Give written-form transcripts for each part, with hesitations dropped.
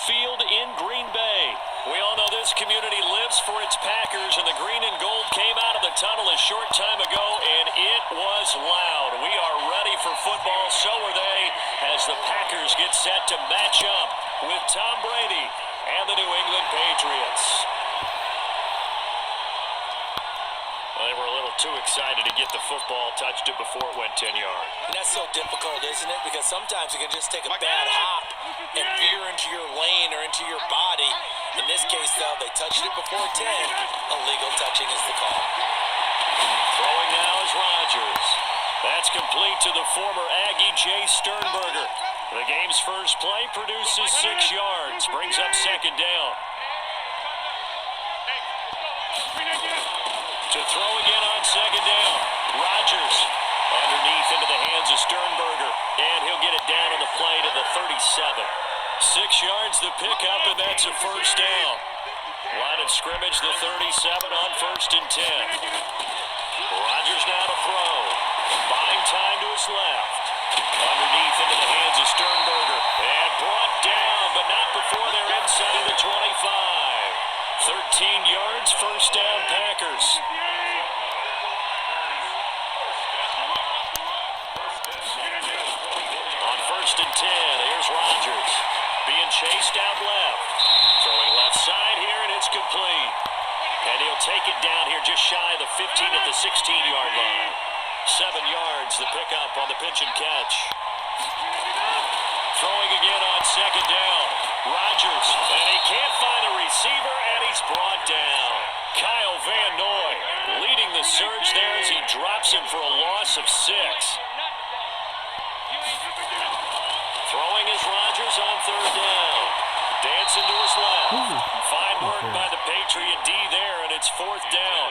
Field in Green Bay. We all know this community lives for its Packers, and the green and gold came out of the tunnel a short time ago, and it was loud. We are ready for football, so are they, as the Packers get set to match up with Tom Brady and the New England Patriots. Well, they were a little too excited to get the football, touched it before it went 10 yards. And that's so difficult, isn't it? Because sometimes you can just take a bad hop and veer into your lane or into your body. In this case, though, they touched it before 10. Illegal touching is the call. Throwing now is Rodgers. That's complete to the former Aggie Jay Sternberger. The game's first play produces 6 yards, brings up second down. To throw again on second down. Rodgers underneath into the hands of Sternberger, and he'll get it down on the play to the 37. 6 yards the pickup, and that's a first down. Line of scrimmage, the 37 on 1st and 10. Rodgers now to throw. Buying time to his left. Underneath into the hands of Sternberger, and brought down, but not before they're inside the 25. 13 yards, first down Packers. On 1st and 10, here's Rodgers. Being chased out left. Throwing left side here, and it's complete. And he'll take it down here just shy of the 15 at the 16-yard line. 7 yards, the pickup on the pitch and catch. Throwing again on second down. Rodgers, and he can't find a receiver, and he's brought down. Kyle Van Noy leading the surge there as he drops him for a loss of 6. Throwing is Rodgers on 3rd down. Dancing to his left. Fine work by the Patriot D there, and it's 4th down.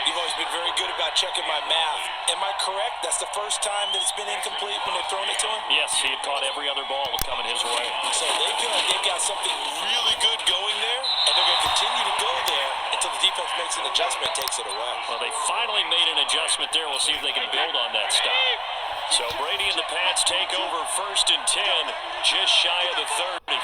You've always been very good about checking my math. Am I correct? That's the first time that it's been incomplete when they've thrown it to him? Yes, he had caught every other ball coming his way. So they feel like they've got something really good going there, and they're going to continue to go there until the defense makes an adjustment and takes it away. Well, they finally made an adjustment there. We'll see if they can build on that stop. So Brady and the Pats take over 1st and 10, just shy of the 30.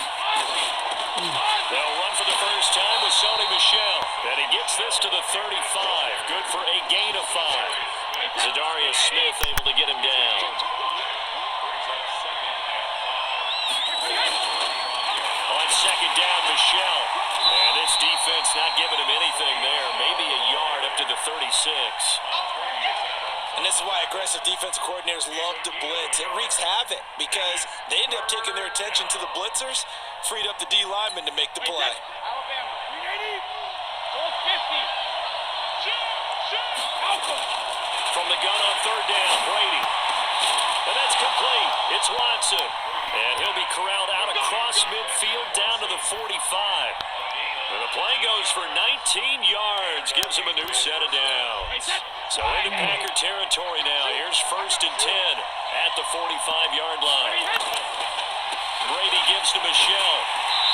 They'll run for the first time with Sony Michel, and he gets this to the 35. Good for a gain of 5. Zadarius Smith able to get him down. On second down, Michel. And this defense not giving him anything there. Maybe a yard up to the 36. And this is why aggressive defensive coordinators love to blitz. It wreaks havoc because they end up taking their attention to the blitzers, freed up the D lineman to make the play. From the gun on 3rd down, Brady. And that's complete. It's Watson. And he'll be corralled out across midfield down to the 45. And the play goes for 19 yards. Gives him a new set of downs. So into Packer territory now. Here's 1st and 10 at the 45-yard line. Brady gives to Michel.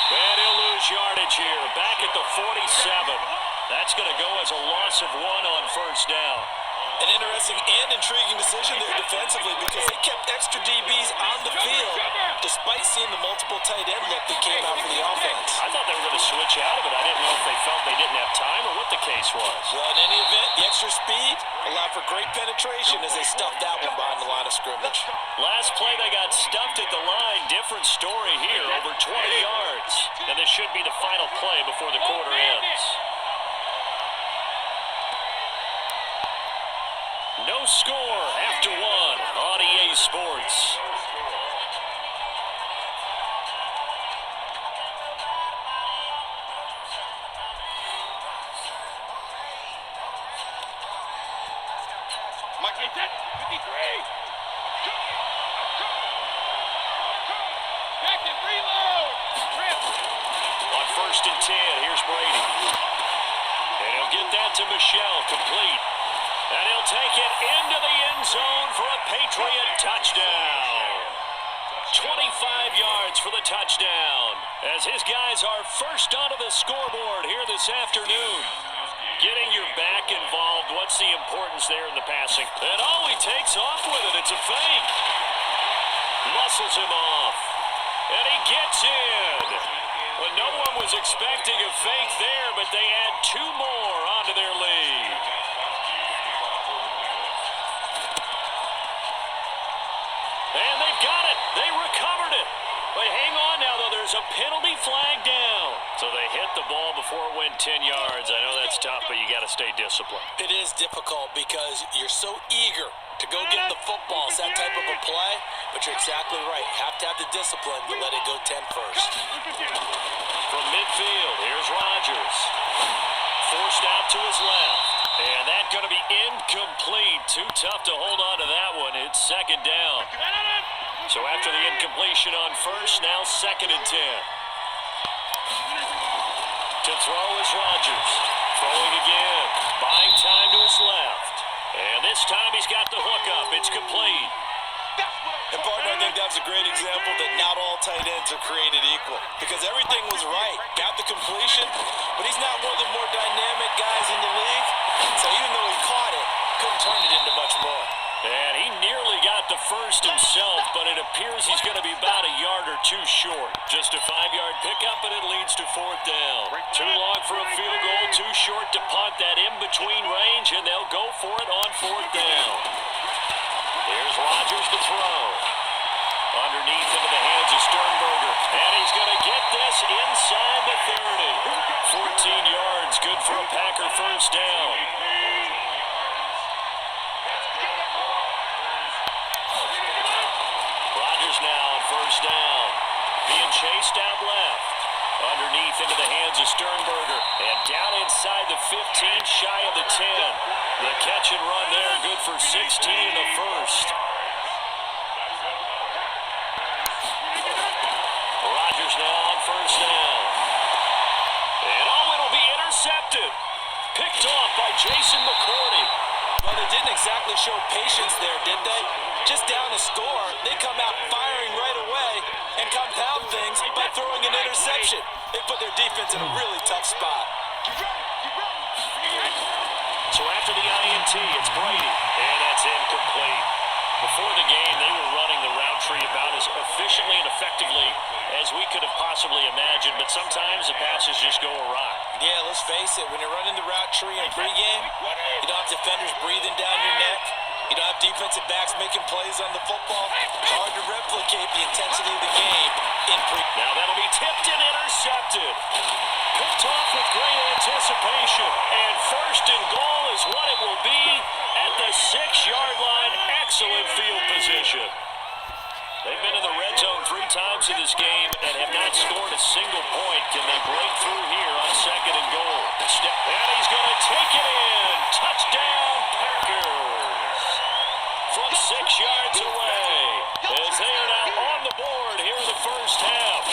And he'll lose yardage here. Back at the 47. That's going to go as a loss of 1 on 1st down. An interesting and intriguing decision there defensively because they kept extra DBs on the field despite seeing the multiple tight end look that came out for the offense. I thought they were going to switch out of it. I didn't know if they felt they didn't have time or what the case was. Well, in any event, the extra speed allowed for great penetration as they stuffed that one behind the line of scrimmage. Last play, they got stuffed at the line. Different story here, over 20 yards. And this should be the final play before the quarter ends. No score after 1 on EA Sports. Mike, 53. Back and reload. On 1st and 10, here's Brady. And he'll get that to Michel, complete. And he'll take it into the end zone for a Patriot touchdown. 25 yards for the touchdown as his guys are first onto the scoreboard here this afternoon. Getting your back involved, what's the importance there in the passing? And he takes off with it. It's a fake. Muscles him off. And he gets in. expecting a fake there, but they add 2 more onto their lead. And they've got it. They recovered it. But hang on now, though. There's a penalty flag down. So they hit the ball before it went 10 yards. I know that's tough, but you got to stay disciplined. It is difficult because you're so eager to go get the football. It's that type of a play, but you're exactly right. Have to have the discipline to let it go 10 first. From midfield, here's Rodgers. Forced out to his left. And that's going to be incomplete. Too tough to hold on to that one. It's second down. So after the incompletion on first, now 2nd and 10. To throw is Rodgers. Throwing again. Buying time to his left. And this time he's got the hook up. It's complete. And partner, I think that's a great example that not all tight ends are created equal. Because everything was right. Got the completion, but he's not one of the more dynamic guys in the league. So even though he caught it, couldn't turn it into much more. And he nearly got the first himself, but it appears he's going to be about a yard or 2 short. Just a 5-yard pickup, and it leads to 4th down. Too long for a field goal, too short to punt. That in-between range, and they'll go for it on 4th down. Here's Rodgers to throw. Underneath into the hands of Sternberger. And he's going to get this inside the 30. 14 yards, good for a Packer first down. Rodgers now on first down. Being chased out left. Underneath into the hands of Sternberger. And down inside the 15, shy of the 10. The catch and run there, good for 16 in the first. Rodgers now on first down. And it'll be intercepted. Picked off by Jason McCourty. Well, they didn't exactly show patience there, did they? Just down a score, they come out firing right away and compound things by throwing an interception. They put their defense in a really tough spot. So after the INT, it's Brady, and that's incomplete. Before the game, they were running the route tree about as efficiently and effectively as we could have possibly imagined, but sometimes the passes just go awry. Yeah, let's face it, when you're running the route tree in pregame, you don't have defenders breathing down your neck. You don't have defensive backs making plays on the football. Hard to replicate the intensity of the game in pregame. Now that'll be tipped and intercepted. Picked off with great anticipation. And 1st and goal is what it will be at the 6-yard line. Excellent field position. They've been in the red zone 3 times in this game and have not scored a single point. Can they break through here on 2nd and goal? And he's going to take it in. Touchdown, Packers. From 6 yards away. As they are now on the board here in the first half.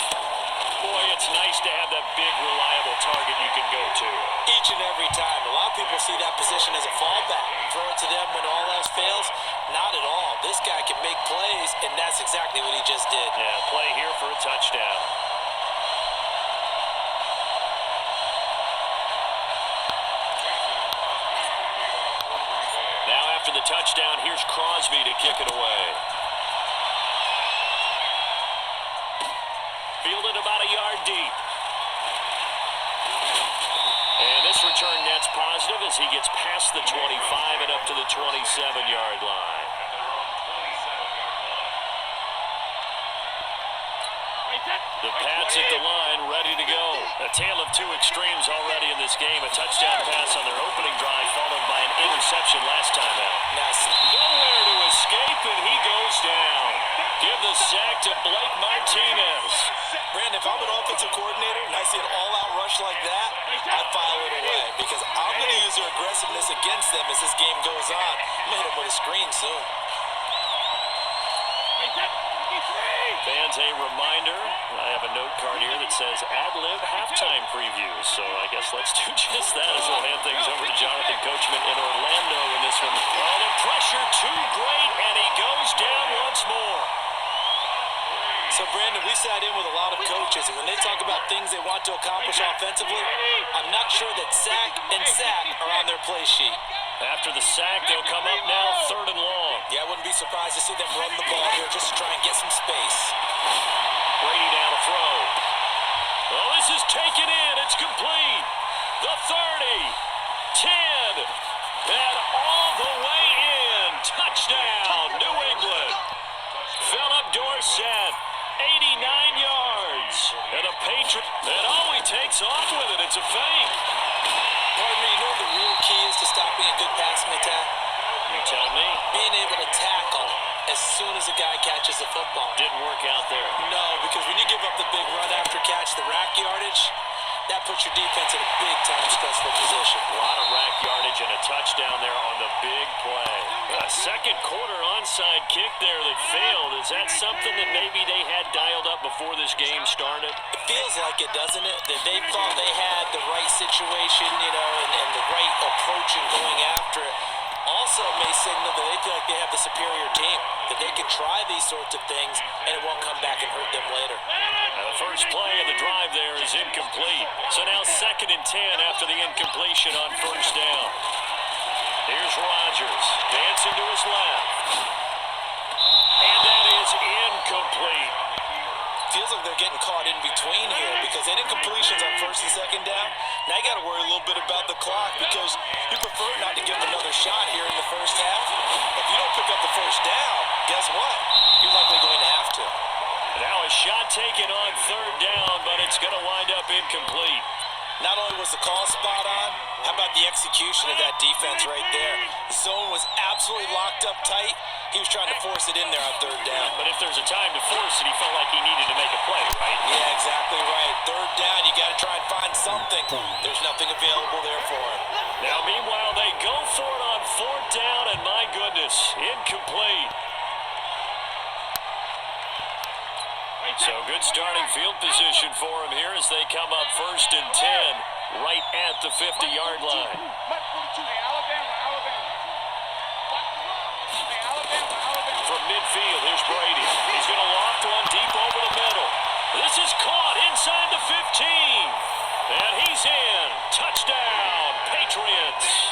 Boy, it's nice to have that big, reliable target you can go to. Each and every time. A lot of people see that position as a fallback. Throw it to them when all else fails. Not at all. This guy can make plays, and that's exactly what he just did. Yeah, play here for a touchdown. Now after the touchdown, here's Crosby to kick it away. Fielded about a yard deep. And this return net's positive as he gets past the 25 and up to the 27-yard line. The Pats at the line, ready to go. A tale of 2 extremes already in this game. A touchdown pass on their opening drive, followed by an interception last time out. Nowhere to escape, and he goes down. Give the sack to Blake Martinez. Brandon, if I'm an offensive coordinator and I see an all-out rush like that, I'd file it away because I'm going to use their aggressiveness against them as this game goes on. I'm going to hit them with a screen soon. Fans, a reminder, I have a note card here that says ad-lib halftime previews. So I guess let's do just that as we'll hand things over to Jonathan Coachman in Orlando in this one. Oh, the pressure too great, and he goes down once more. So, Brandon, we sat in with a lot of coaches, and when they talk about things they want to accomplish offensively, I'm not sure that sack and sack are on their play sheet. After the sack, they'll come up now 3rd and long. Yeah, I wouldn't be surprised to see them run the ball here just to try and get some space. Brady now to throw. Oh, this This is taken in. It's complete. The 30, 10, and all the way in. Touchdown, New England. Philip Dorsett, 89 yards. And a Patriot, and he takes off with it. It's a fake. Pardon me, you know what the real key is to stopping a good passing attack? You tell me. Being able to tackle as soon as a guy catches the football. Didn't work out there. No, because when you give up the big run after catch, the rack yardage, that puts your defense in a big-time stressful position. A lot of rack yardage and a touchdown there on the big play. A second quarter onside kick there that failed. Is that something that maybe they had dialed up before this game started? It feels like it, doesn't it? That they thought they had the right situation, and the right approach in going after it. Also may signal that they feel like they have the superior team, that they can try these sorts of things, and it won't come back and hurt them later. Now the first play of the drive there is incomplete. So now 2nd and 10 after the incompletion on first down. Here's Rodgers, dancing to his left. And that is incomplete. Feels like they're getting caught in between here because they did completions on 1st and 2nd down. Now you got to worry a little bit about the clock because you prefer not to give them another shot here in the first half. If you don't pick up the first down, guess what? You're likely going to have to. Now a shot taken on 3rd down, but it's going to wind up incomplete. Not only was the call spot on, how about the execution of that defense right there? Zone was absolutely locked up tight. He was trying to force it in there on 3rd down. But if there's a time to force it, he felt like he needed to make a play, right? Yeah, exactly right. 3rd down, you got to try and find something. There's nothing available there for him. Now, meanwhile, they go for it on 4th down, and my goodness, incomplete. So good starting field position for him here as they come up 1st and 10 right at the 50-yard line. From midfield, here's Brady. He's going to loft one deep over the middle. This is caught inside the 15. And he's in. Touchdown, Patriots.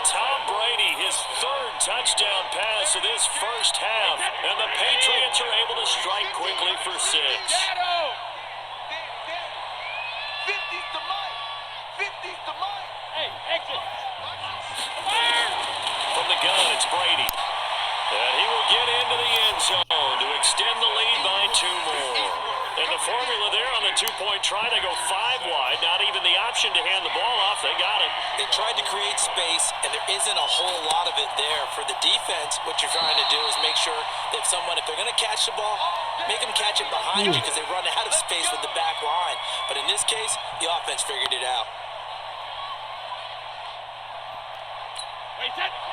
Tom Brady, his 3rd touchdown pass of this first half. And the Patriots are able to strike quickly for 6. From the gun, it's Brady. And he will get into the end zone to extend the lead by 2 more. And the formula there on the 2-point try, they go 5 wide. Not even the option to hand the ball off. They got it. They tried to create space, and there isn't a whole lot of it there. For the defense, what you're trying to do is make sure that if they're going to catch the ball, make them catch it behind you because they run out of space with the back line. But in this case, the offense figured it out.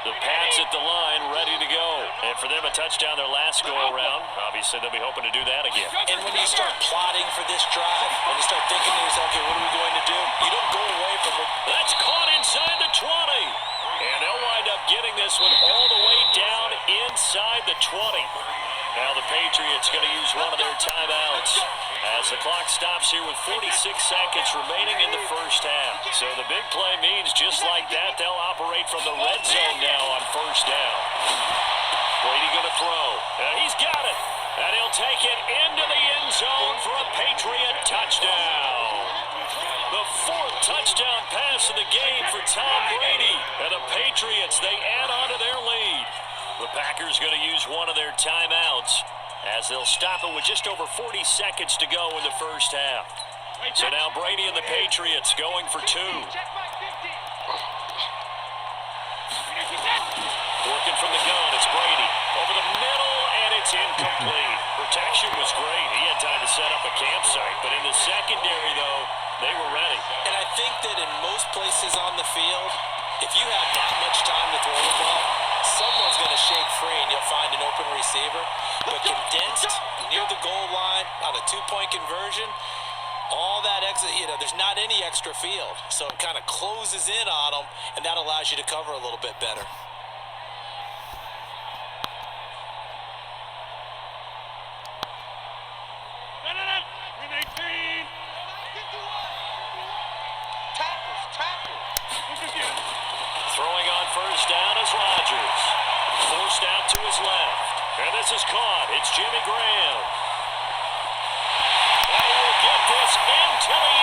The Pats at the line, ready to go. And for them, a touchdown their last go-around. Obviously, they'll be hoping to do that again. And when you start plotting for this drive, when you start thinking to yourself, okay, what are we going to do? You don't go away from it. That's caught inside the 20. And they'll wind up getting this one all the way down inside the 20. Now the Patriots going to use one of their timeouts as the clock stops here with 46 seconds remaining in the first half. So the big play means just like that, they'll operate from the red zone now on first down. Brady going to throw. And he's got it. And he'll take it into the end zone for a Patriot touchdown. The 4th touchdown pass of the game for Tom Brady. And the Patriots, they add on to their lead. The Packers going to use one of their timeouts as they'll stop it with just over 40 seconds to go in the first half. So now Brady and the Patriots going for 2. Working from the gun, it's Brady. Over the middle, and it's incomplete. Protection was great. He had time to set up a campsite. But in the secondary, though, they were ready. And I think that in most places on the field, if you have that much time to throw the ball, someone's going to shake free and you'll find an open receiver. But condensed near the goal line on a 2-point conversion, all that there's not any extra field. So it kind of closes in on them, and that allows you to cover a little bit better. Throwing on first down is Rodgers. Forced out to his left. And this is caught. It's Jimmy Graham. And he will get this into the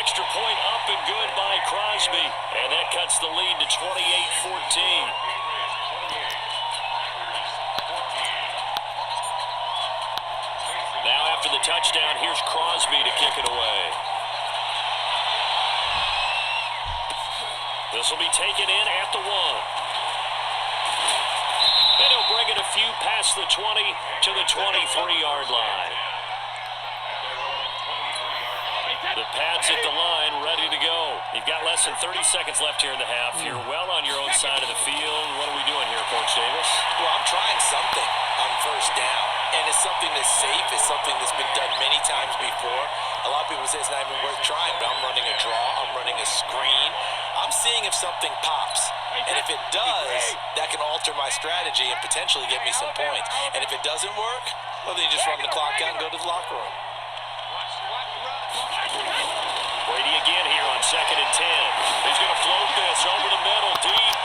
extra point up and good by Crosby. And that cuts the lead to 28-14. Now after the touchdown, here's Crosby to kick it away. This will be taken in at the 1. And he'll bring it a few past the 20 to the 23-yard line. The Pats at the line, ready to go. You've got less than 30 seconds left here in the half. You're well on your own side of the field. What are we doing here, Coach Davis? Well, I'm trying something on first down. And it's something that's safe. It's something that's been done many times before. A lot of people say it's not even worth trying, but I'm running a draw. I'm running a screen. I'm seeing if something pops. And if it does, that can alter my strategy and potentially get me some points. And if it doesn't work, well, then you just run the clock out and go to the locker room. Brady again here on 2nd and 10. He's going to float this over the middle, deep.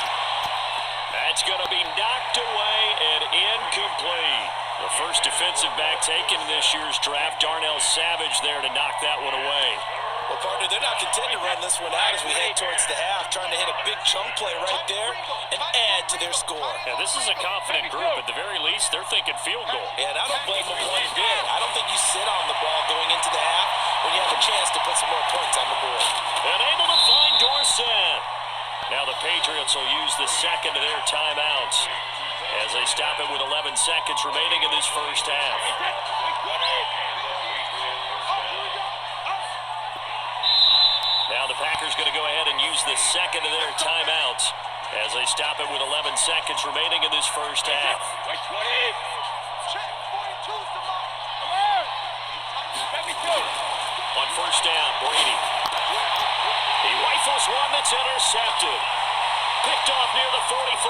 That's going to be knocked away and incomplete. The first defensive back taken in this year's draft, Darnell Savage there to knock that one away. Well, partner, they're not content to run this one out as we head towards the half, trying to hit a big chunk play right there and add to their score. Yeah, this is a confident group. At the very least, they're thinking field goal. Yeah, and I don't blame them one bit. I don't think you sit on the ball going into the half when you have a chance to put some more points on the board. And able to find Dorsett. Now the Patriots will use the second of their timeouts as they stop it with 11 seconds remaining in this first half. Now the Packers going to go ahead and use the second of their timeouts as they stop it with 11 seconds remaining in this first half. On first down, Brady. He rifles one that's intercepted. Picked off near the 44.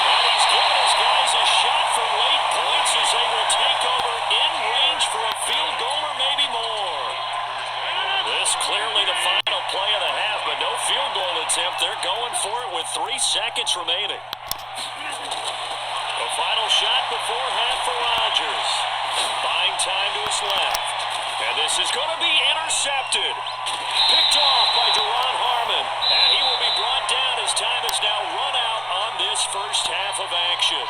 And he's given his guys a shot for late points as they will take over in range for a field goal or maybe more. This clearly the final play of the half, but no field goal attempt. They're going for it with 3 seconds remaining. The final shot before half for Rodgers. Buying time to his left. And this is going to be intercepted. Picked off by Deron Harmon. And he will be brought down as time is now run out on this first half of action.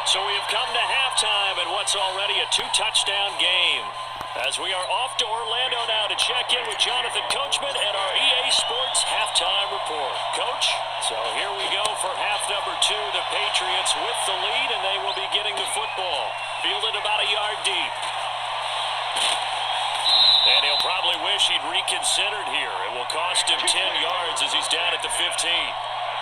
So we have come to halftime in what's already a 2-touchdown game. As we are off to Orlando now to check in with Jonathan Coachman and our EA Sports Halftime Report. Coach, so here we go for half number 2. The Patriots with the lead, and they will be getting the football. Fielded about a yard deep. And he'll probably wish he'd reconsidered here. It will cost him 10 yards as he's down at the 15.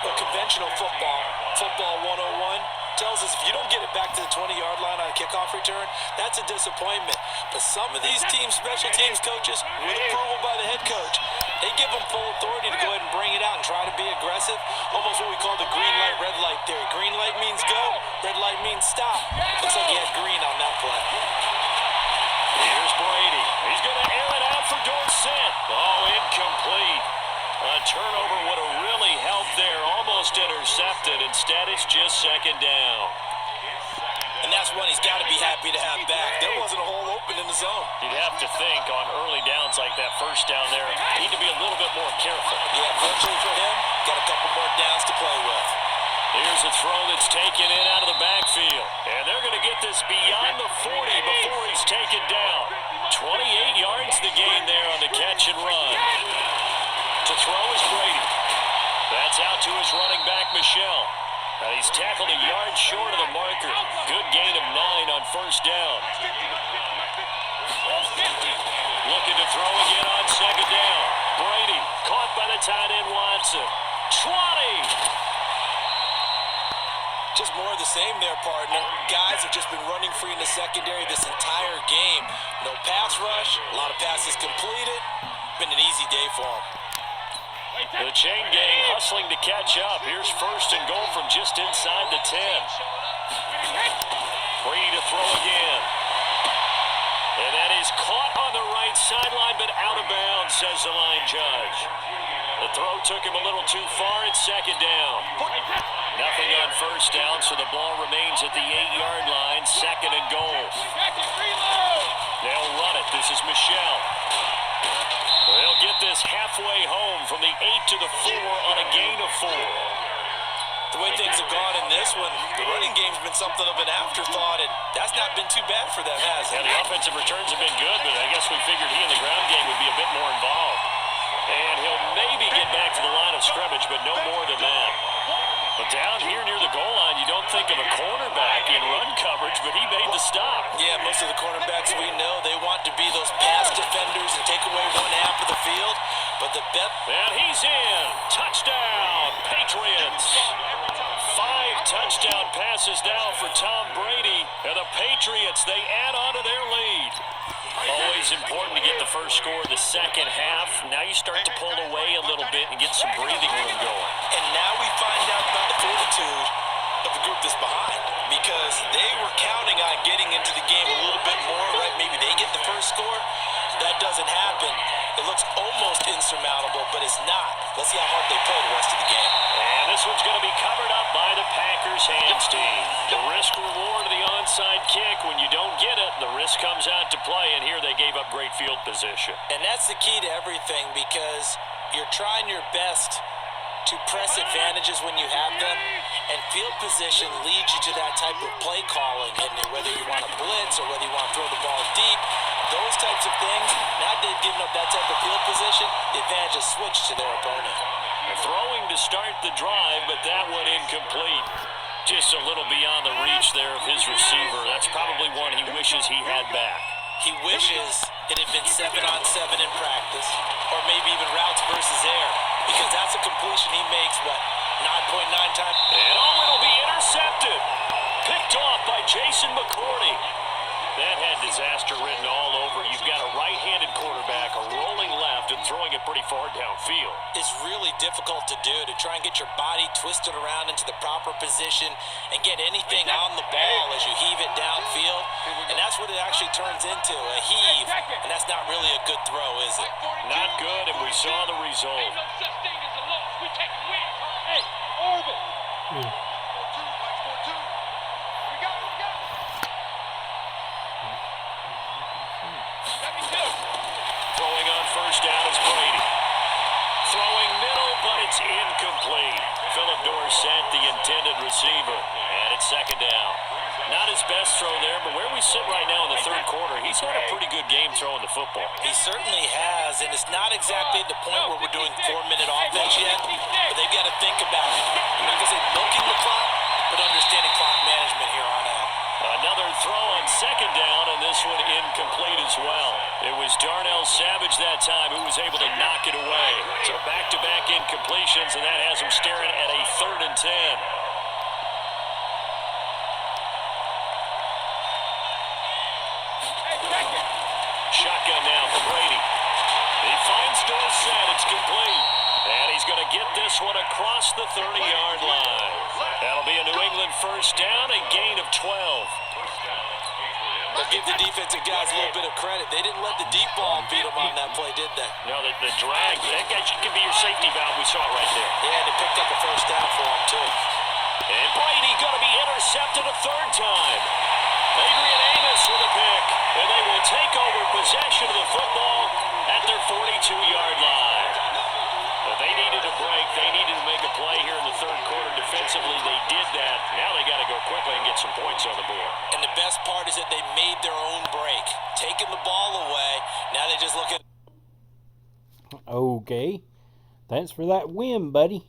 Well, conventional football 101, tells us if you don't get it back to the 20-yard line on a kickoff return, that's a disappointment. But some of these teams, special teams coaches, with approval by the head coach, they give them full authority to go ahead and bring it out and try to be aggressive. Almost what we call the green light, red light theory. Green light means go, red light means stop. Looks like he had green on that play. Here's Brady. He's going to air it out for Dorsett. Oh, incomplete. A turnover would have really helped there. Almost intercepted. Instead, it's just second down. And that's one he's got to be happy to have back. There wasn't a hole open in the zone. You'd have to think on early downs like that first down there, need to be a little bit more careful. Yeah, fortunately for him, got a couple more downs to play with. Here's a throw that's taken in out of the backfield. And they're going to get this beyond the 40 before he's taken down. 28 yards the gain there on the catch and run. To throw is Brady. That's out to his running back, Michelle. And he's tackled a yard short of the marker. Good gain of 9 on first down. Looking to throw again on second down. Brady caught by the tight end Watson. 20. Just more of the same there, partner. Guys have just been running free in the secondary this entire game. No pass rush, a lot of passes completed. Been an easy day for them. The chain gang hustling to catch up. Here's first and goal from just inside the 10. Brady to throw again. And that is caught on the right sideline, but out of bounds, says the line judge. The throw took him a little too far. It's second down. Nothing on first down, so the ball remains at the 8-yard line. Second and goal. They'll run it. This is Michelle. is halfway home from the 8 to the 4 on a gain of 4. The way things have gone in this one, the running game's been something of an afterthought, and that's not been too bad for them, has it? Yeah, the offensive returns have been good, but I guess we figured he in the ground game would be a bit more involved. And he'll maybe get back to the line of scrimmage, but no more than that. But down here near the goal line, you don't think of a cornerback in run coverage, but he made the stop. Yeah, most of the cornerbacks we know, they want to be those pass defenders and take away one half of the field. But the bet... And he's in. Touchdown, Patriots. 5 touchdown passes now for Tom Brady. And the Patriots, they add on to their lead. Always important to get the first score of the second half. Now you start to pull away a little bit and get some breathing room going. And now we find out about the fortitude of the group that's behind, because they were counting on getting into the game a little bit more, right? Maybe they get the first score. That doesn't happen. It looks almost insurmountable, but it's not. Let's see how hard they play the rest of the game. And this one's going to be covered up by the Packers hands team. The risk reward of the onside kick. When you don't get it, the risk comes out to play, and here they gave up great field position. And that's the key to everything, because you're trying your best to press advantages when you have them, and field position leads you to that type of play calling, and whether you want to blitz or whether you want to throw the ball deep, those types of things. Now they've given up that type of field position, the advantage is switched to their opponent. Throwing to start the drive, but that one incomplete. Just a little beyond the reach there of his receiver. That's probably one he wishes he had back. He wishes it had been 7-on-7 in practice, or maybe even routes versus air, because that's a completion he makes, 9.9 times. And it'll be intercepted. Picked off by Jason McCourty. That had disaster written all over. You've got a right-handed quarterback, a rolling left, and throwing it pretty far downfield. It's really difficult to do, to try and get your body twisted around into the proper position and get anything on the ball as you heave it downfield. And that's what it actually turns into, a heave. And that's not really a good throw, is it? Not good, and we saw the result. Ain't no such thing as a loss. We take a win. Hey, Orville. We got it. Let me do. Throwing on first down is Brady. Throwing middle, but it's incomplete. Philip Dorsett, the intended receiver. And it's second down. Not his best throw there, but where we sit right now in the third quarter, he's had a pretty good game throwing the football. He certainly has, and it's not exactly at the point where we're doing 4-minute offense yet, but they've got to think about it. I'm not going to say milking the clock, but understanding clock management here on out. Another throw on second down, and this one incomplete as well. It was Darnell Savage that time who was able to knock it away. So back-to-back incompletions, and that has him staring at a 3rd and 10. Shotgun now for Brady. He finds Dorsett. It's complete. And he's going to get this one across the 30-yard line. That'll be a New England first down, a gain of 12. But give the defensive guys a little bit of credit. They didn't let the deep ball beat them on that play, did they? No, the drag, that guy could be your safety valve. We saw it right there. Yeah, and they picked up a first down for him, too. And Brady going to be intercepted a 3rd time. Adrian Amos with a pick. And they will take over possession of the football at their 42-yard line. But they needed a break. They needed to make a play here in the third quarter. Defensively, they did that. Now they got to go quickly and get some points on the board. And the best part is that they made their own break. Taking the ball away. Now they just look at... Okay. Thanks for that win, buddy.